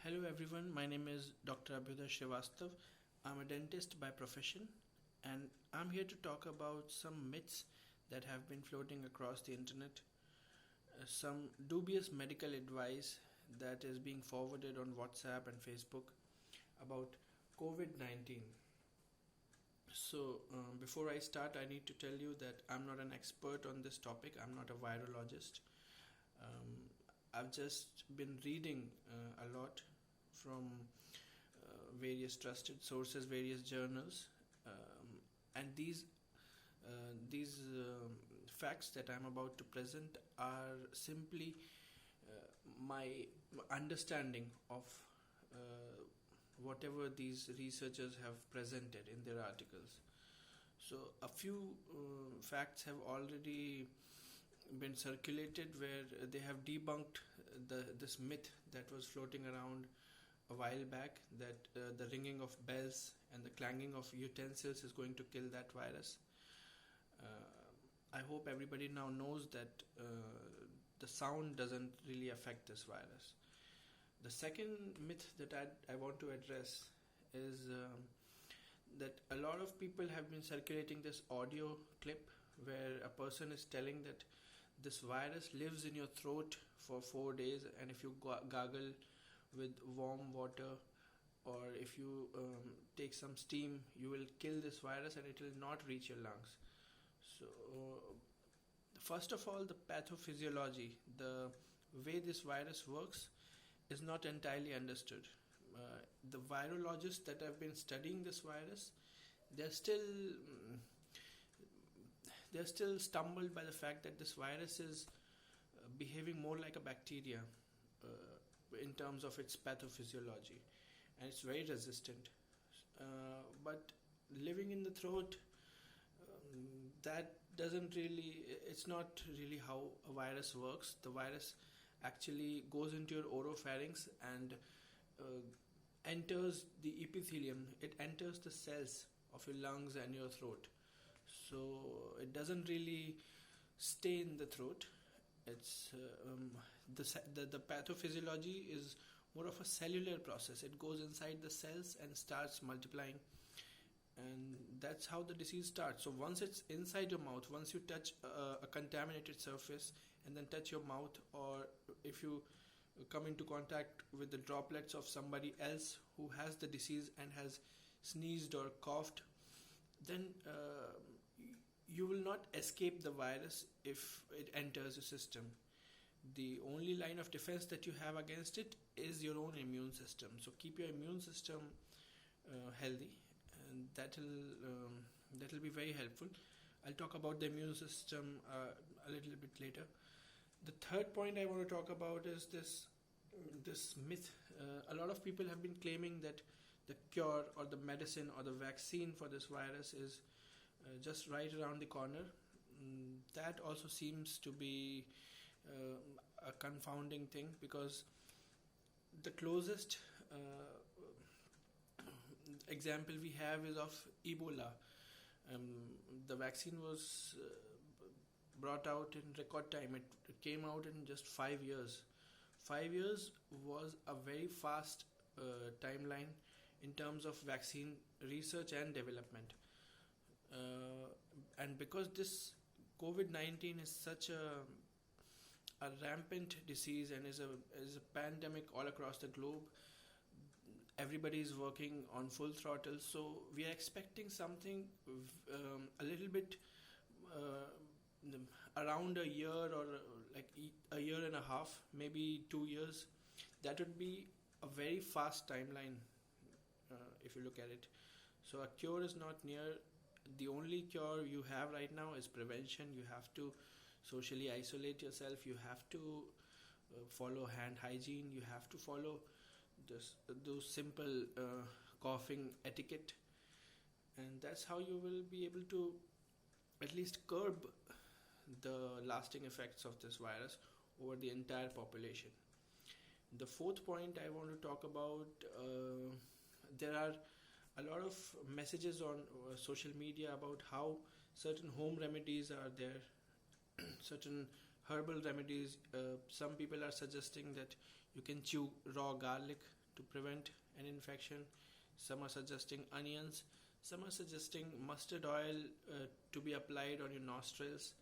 Hello everyone, my name is Dr. Abhyuday Srivastav. I'm a dentist by profession and I'm here to talk about some myths that have been floating across the internet, some dubious medical advice that is being forwarded on WhatsApp and Facebook about COVID 19. Before I start, I need to tell you that I'm not an expert on this topic, I'm not a virologist. Um, I've just been reading a lot from various trusted sources, various journals, and these facts that I'm about to present are simply my understanding of whatever these researchers have presented in their articles. So, a few facts have already been circulated where they have debunked this myth that was floating around a while back that the ringing of bells and the clanging of utensils is going to kill that virus. I hope everybody now knows that the sound doesn't really affect this virus. The second myth that I want to address is that a lot of people have been circulating this audio clip where a person is telling that this virus lives in your throat for 4 days, and if you gargle with warm water or if you take some steam, you will kill this virus and it will not reach your lungs. So, first of all, the pathophysiology, the way this virus works, is not entirely understood. The virologists that have been studying this virus, they're still stumbled by the fact that this virus is behaving more like a bacteria in terms of its pathophysiology, and it's very resistant. But living in the throat, that doesn't really, it's not really how a virus works. The virus actually goes into your oropharynx and enters the epithelium, it enters the cells of your lungs and your throat. So it doesn't really stay in the throat. It's the pathophysiology is more of a cellular process. It goes inside the cells and starts multiplying, and that's how the disease starts. So once it's inside your mouth, once you touch a contaminated surface and then touch your mouth, or if you come into contact with the droplets of somebody else who has the disease and has sneezed or coughed, then you will not escape the virus if it enters your system. The only line of defense that you have against it is your own immune system. So keep your immune system healthy, and that'll be very helpful. I'll talk about the immune system a little bit later. The third point I want to talk about is this myth. A lot of people have been claiming that the cure or the medicine or the vaccine for this virus is just right around the corner. That also seems to be a confounding thing, because the closest example we have is of Ebola. The vaccine was brought out in record time. It came out in just 5 years. 5 years was a very fast timeline in terms of vaccine research and development. And because this COVID-19 is such a rampant disease and is a pandemic all across the globe, everybody is working on full throttle. So we are expecting something a little bit around a year, or like a year and a half, maybe 2 years. That would be a very fast timeline if you look at it. So a cure is not near. The only cure you have right now is prevention. You have to socially isolate yourself. You have to follow hand hygiene. You have to follow those simple coughing etiquette, and that's how you will be able to at least curb the lasting effects of this virus over the entire population. The fourth point I want to talk about, there are a lot of messages on social media about how certain home remedies are there, certain herbal remedies. Some people are suggesting that you can chew raw garlic to prevent an infection. Some are suggesting onions. Some are suggesting mustard oil to be applied on your nostrils.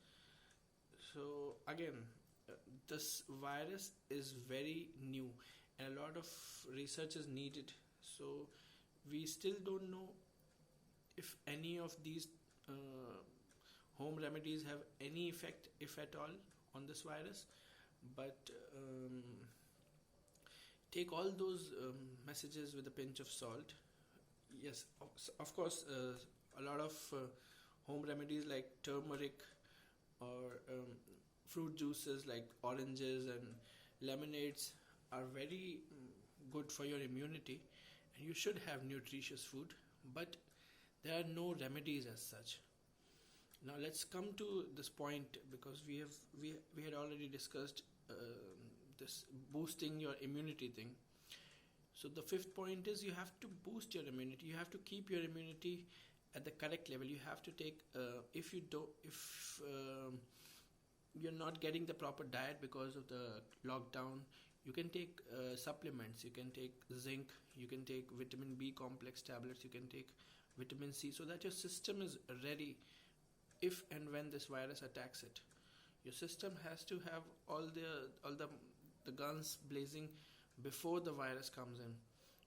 So again, this virus is very new and a lot of research is needed. So we still don't know if any of these home remedies have any effect, if at all, on this virus. But take all those messages with a pinch of salt. Yes, of course, a lot of home remedies like turmeric or fruit juices like oranges and lemonades are very good for your immunity, and you should have nutritious food, but there are no remedies as such. Now let's come to this point, because we had already discussed this boosting your immunity thing. So the fifth point is you have to boost your immunity. You have to keep your immunity at the correct level. You have to take if you're not getting the proper diet because of the lockdown, you can take supplements. You can take zinc. You can take vitamin B complex tablets. You can take vitamin C, so that your system is ready if and when this virus attacks it. Your system has to have all the guns blazing before the virus comes in.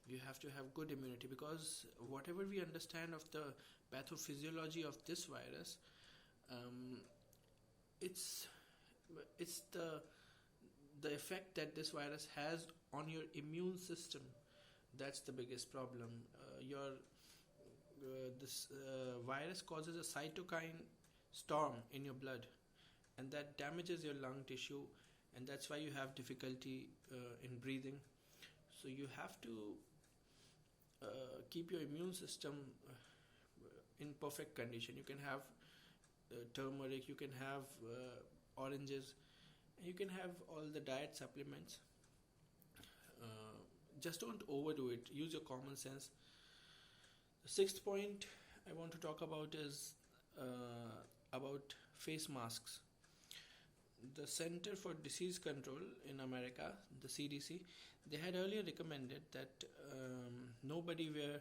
You have to have good immunity, because whatever we understand of the pathophysiology of this virus, it's the effect that this virus has on your immune system. That's the biggest problem. This virus causes a cytokine storm in your blood, and that damages your lung tissue, and that's why you have difficulty in breathing. So you have to keep your immune system in perfect condition. You can have turmeric, you can have oranges, and you can have all the diet supplements. Just don't overdo it. Use your common sense. The sixth point I want to talk about is about face masks. The Center for Disease Control in America, the CDC, they had earlier recommended that nobody wear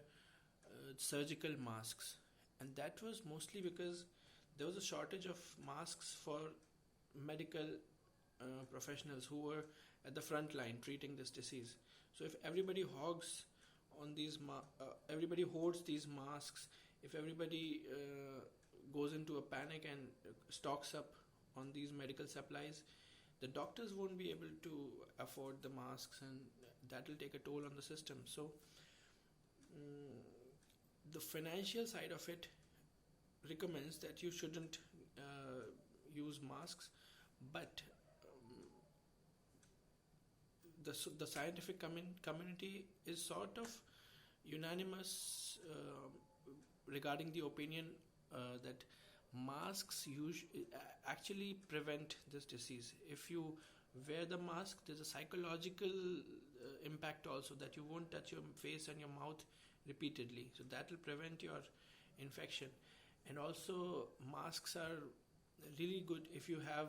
surgical masks, and that was mostly because there was a shortage of masks for medical professionals who were at the front line treating this disease. So if everybody hogs on these, everybody hoards these masks, if everybody goes into a panic and stocks up on these medical supplies, the doctors won't be able to afford the masks, and that will take a toll on the system. So the financial side of it recommends that you shouldn't use masks, but the scientific community is sort of unanimous regarding the opinion that masks actually prevent this disease. If you wear the mask, there's a psychological impact also, that you won't touch your face and your mouth repeatedly, so that will prevent your infection. And also masks are really good if you have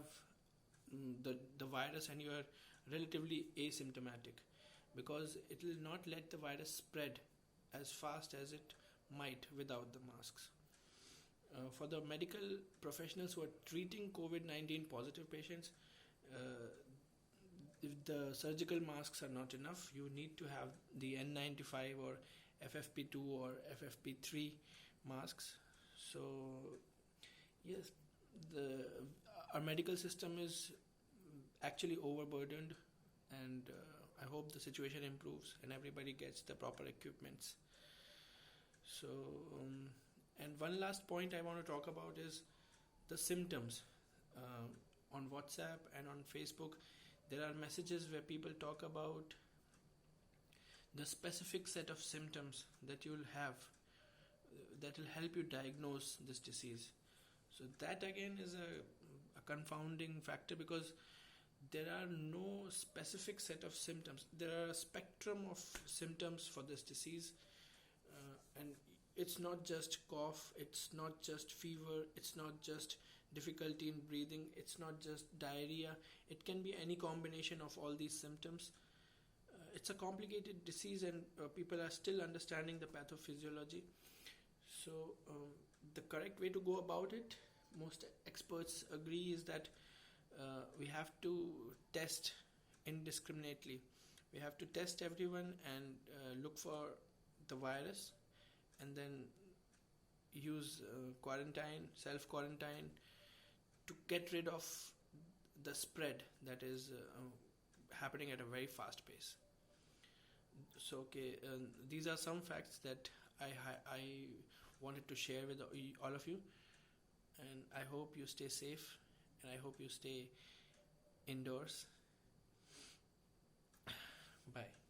the virus and you are relatively asymptomatic, because it will not let the virus spread as fast as it might without the masks. For the medical professionals who are treating COVID-19 positive patients, if the surgical masks are not enough, you need to have the N95 or FFP2 or FFP3 masks. So yes, our medical system is actually overburdened, and I hope the situation improves and everybody gets the proper equipments. So and one last point I want to talk about is the symptoms. On WhatsApp and on Facebook, there are messages where people talk about the specific set of symptoms that you will have that will help you diagnose this disease. So that again is a confounding factor, because there are no specific set of symptoms. There are a spectrum of symptoms for this disease, and it's not just cough, it's not just fever, it's not just difficulty in breathing, it's not just diarrhea. It can be any combination of all these symptoms. it's a complicated disease, and people are still understanding the pathophysiology. So the correct way to go about it, most experts agree, is that we have to test indiscriminately. We have to test everyone and look for the virus, and then use quarantine, self quarantine, to get rid of the spread that is happening at a very fast pace. So, okay, these are some facts that I wanted to share with all of you, and I hope you stay safe, and I hope you stay indoors. Bye.